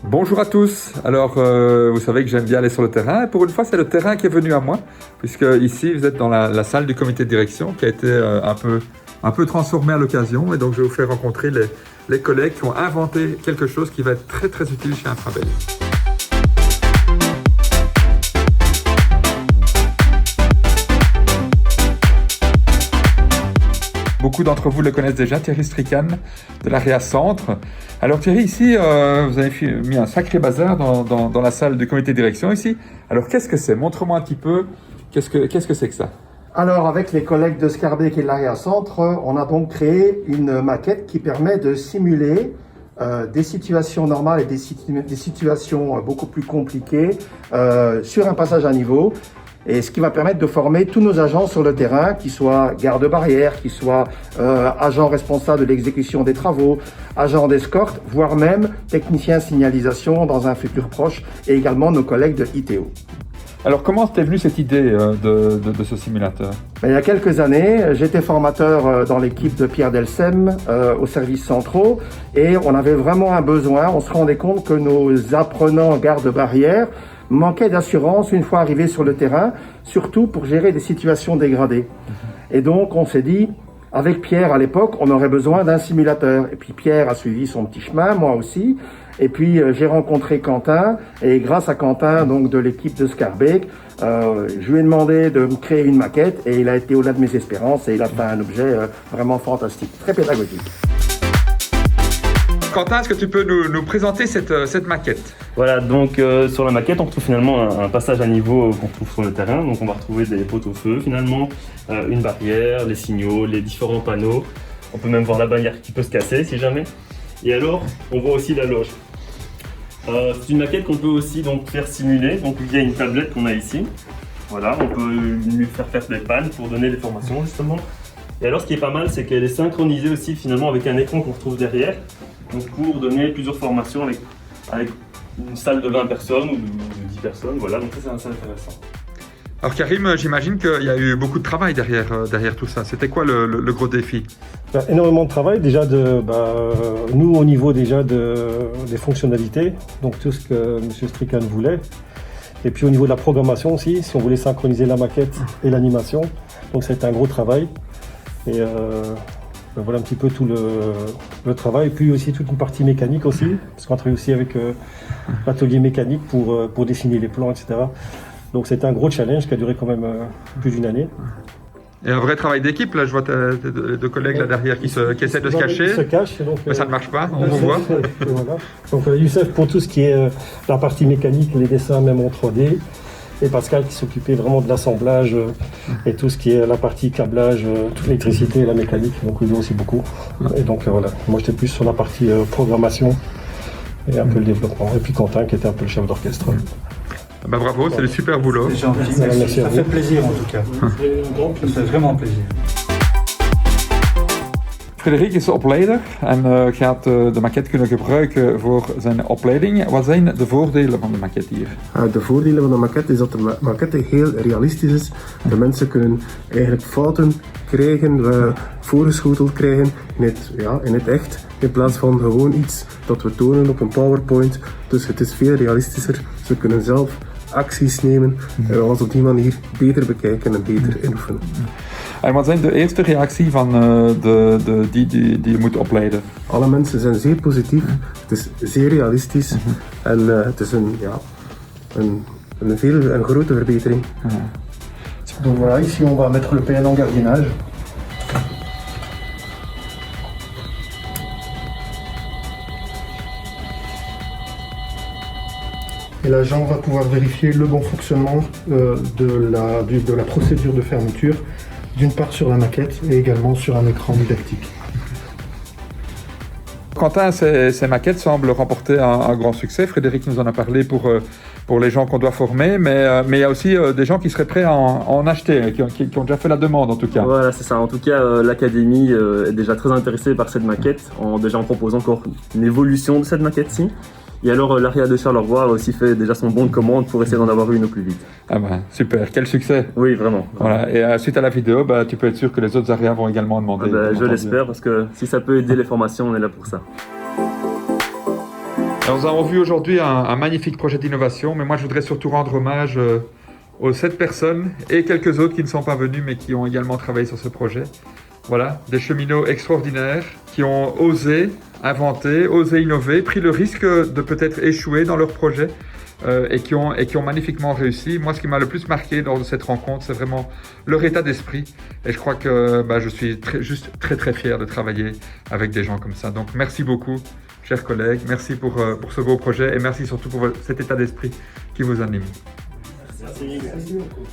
Bonjour à tous. Alors, vous savez que j'aime bien aller sur le terrain. Et pour une fois, c'est le terrain qui est venu à moi, puisque ici, vous êtes dans la salle du comité de direction qui a été un peu transformée à l'occasion. Et donc, je vais vous faire rencontrer les collègues qui ont inventé quelque chose qui va être très, très utile chez Infrabel. Beaucoup d'entre vous le connaissent déjà, Thierry Strichan de l'AREA Centre. Alors Thierry, ici, vous avez mis un sacré bazar dans la salle du comité de direction ici. Alors qu'est-ce que c'est? Montre-moi un petit peu, qu'est-ce que c'est que ça? Alors avec les collègues de Scarbeck et de l'AREA Centre, on a donc créé une maquette qui permet de simuler des situations normales et des situations beaucoup plus compliquées sur un passage à niveau. Et ce qui va permettre de former tous nos agents sur le terrain, qu'ils soient gardes-barrières, qu'ils soient agents responsables de l'exécution des travaux, agents d'escorte, voire même techniciens signalisation dans un futur proche, et également nos collègues de ITO. Alors comment t'es venue cette idée de ce simulateur? Il y a quelques années, j'étais formateur dans l'équipe de Pierre Delsem aux services centraux, et on avait vraiment un besoin. On se rendait compte que nos apprenants gardes-barrières manquait d'assurance une fois arrivé sur le terrain, surtout pour gérer des situations dégradées. Et donc on s'est dit, avec Pierre à l'époque, on aurait besoin d'un simulateur. Et puis Pierre a suivi son petit chemin, moi aussi. Et puis j'ai rencontré Quentin, et grâce à Quentin, donc de l'équipe de Scarbeck, je lui ai demandé de me créer une maquette, et il a été au-delà de mes espérances, et il a fait un objet vraiment fantastique, très pédagogique. Quentin, est-ce que tu peux nous présenter cette maquette? Voilà, donc sur la maquette, on retrouve finalement un passage à niveau qu'on trouve sur le terrain. Donc on va retrouver des poteaux feu finalement, une barrière, les signaux, les différents panneaux. On peut même voir la bannière qui peut se casser si jamais. Et alors, on voit aussi la loge. C'est une maquette qu'on peut aussi donc faire simuler, donc via une tablette qu'on a ici. Voilà, on peut lui faire des pannes pour donner des formations justement. Et alors, ce qui est pas mal, c'est qu'elle est synchronisée aussi finalement avec un écran qu'on retrouve derrière. Donc pour donner plusieurs formations avec une salle de 20 personnes ou de 10 personnes, voilà, donc ça c'est assez intéressant. Alors Karim, j'imagine qu'il y a eu beaucoup de travail derrière tout ça. C'était quoi le gros défi? Énormément de travail, déjà nous au niveau déjà des fonctionnalités, donc tout ce que M. Strichan voulait. Et puis au niveau de la programmation aussi, si on voulait synchroniser la maquette et l'animation, donc c'était un gros travail. Et voilà un petit peu tout le travail, et puis aussi toute une partie mécanique aussi, parce qu'on travaille aussi avec l'atelier mécanique pour dessiner les plans, etc. Donc c'était un gros challenge qui a duré quand même plus d'une année. Et un vrai travail d'équipe, là je vois tes deux collègues là derrière qui essaient de se cacher. Ils se cachent, donc, mais ça ne marche pas, on vous voit. Voilà. Donc Youssef pour tout ce qui est la partie mécanique, les dessins même en 3D. Et Pascal qui s'occupait vraiment de l'assemblage et tout ce qui est la partie câblage, toute l'électricité et la mécanique, donc lui aussi beaucoup. Et donc voilà, moi j'étais plus sur la partie programmation et un peu le développement. Et puis Quentin qui était un peu le chef d'orchestre. Bah bravo, c'est du super boulot. C'est gentil, merci. Ça fait plaisir en tout cas. Ça fait vraiment plaisir. Frederik is opleider en gaat de maquette kunnen gebruiken voor zijn opleiding. Wat zijn de voordelen van de maquette hier? De voordelen van de maquette is dat de maquette heel realistisch is. De mensen kunnen eigenlijk fouten krijgen, voorgeschoteld krijgen in het echt, in plaats van gewoon iets dat we tonen op een PowerPoint. Dus het is veel realistischer. Ze kunnen zelf acties nemen en alles op die manier beter bekijken en beter inoefenen. En wat zijn de eerste reactie van die je moet opleiden? Alle mensen zijn zeer positief, het is zeer realistisch en het is een grote verbetering. Donc voilà, ici on va mettre le PN en gardiennage. Et l'agent va pouvoir vérifier le bon fonctionnement de la procédure de fermeture, d'une part sur la maquette et également sur un écran didactique. Quentin, ces maquettes semblent remporter un grand succès. Frédéric nous en a parlé pour les gens qu'on doit former, mais il y a aussi des gens qui seraient prêts à en acheter, qui ont déjà fait la demande en tout cas. Voilà, c'est ça. En tout cas, l'académie est déjà très intéressée par cette maquette, en proposant encore une évolution de cette maquette-ci. Et alors, l'AREA de Charleroi a aussi fait déjà son bon de commande pour essayer d'en avoir une au plus vite. Ah ben, super, quel succès! Oui, vraiment. Voilà. Et suite à la vidéo, tu peux être sûr que les autres AREA vont également demander. Je l'espère, parce que si ça peut aider les formations, on est là pour ça. Alors, nous avons vu aujourd'hui un magnifique projet d'innovation, mais moi je voudrais surtout rendre hommage aux 7 personnes et quelques autres qui ne sont pas venus mais qui ont également travaillé sur ce projet. Voilà, des cheminots extraordinaires qui ont osé inventer, osé innover, pris le risque de peut-être échouer dans leur projet et qui ont magnifiquement réussi. Moi, ce qui m'a le plus marqué lors de cette rencontre, c'est vraiment leur état d'esprit. Et je crois que je suis juste très fier de travailler avec des gens comme ça. Donc, merci beaucoup, chers collègues. Merci pour ce beau projet et merci surtout pour cet état d'esprit qui vous anime. Merci beaucoup.